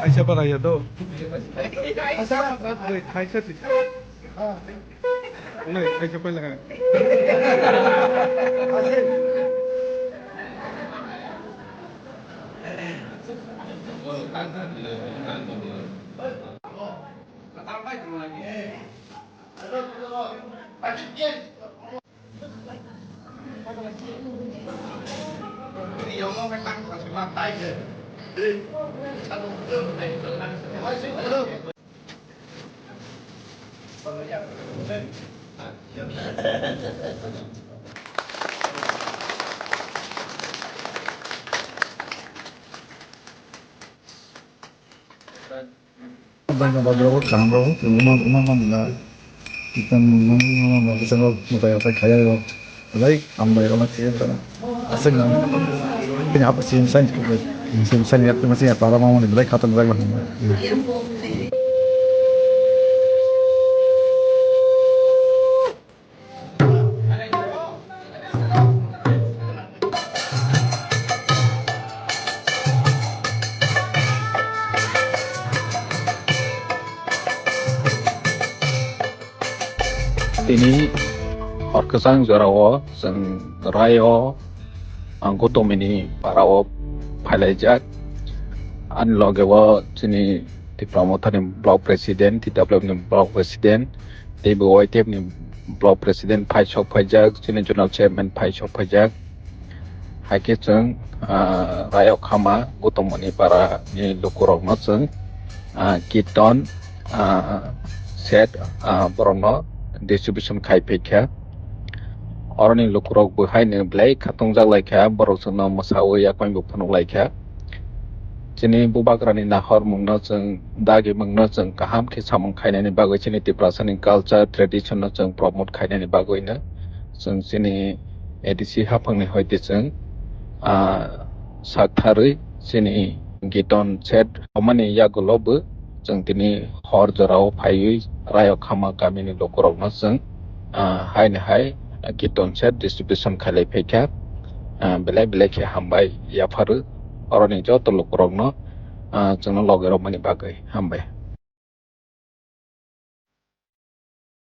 Aisyah Paraya tu. Asal Aisyah tu. Ni Aisyah Paraya. Banyak beberapa kamera, rumah kita memang bisa mengutaya kaya lo, baik ambil orang macam tu, asal kan, kenapa sih insan lihat masih para mau ni, baik kata baik lah. Ini orkesan Jarawa sang rayo anggoto mini parao palajak anlogewa sini di promotan blok presiden tidak belum blok presiden di bawah tim ni blok presiden paishok pajak sini jurnal chairman paishok pajak haike sang rayo khama goto mini para ni lukurok no sang kiton set borono distribution khai pekha oroni lukurok buhai ne blai khatung jak laikha borok sono mosawo yakmai bu phunuk laikha chini bubagrani nahor mungno jeng dagi mungno jeng kaham ke samung khainani bagoi chini tiprasani culture tradition no jeng promote khainani bagoi na jeng chini edc hapangni hoite jeng sakthari chini giton set omani yagulobu jeng tini hor jorao phaiui rayo khama kamini lukurok no jeng hai giton set distribution khalai pekha belai ke hambai yafaru oroni joto lukurok no jeng logero mani bagai hambai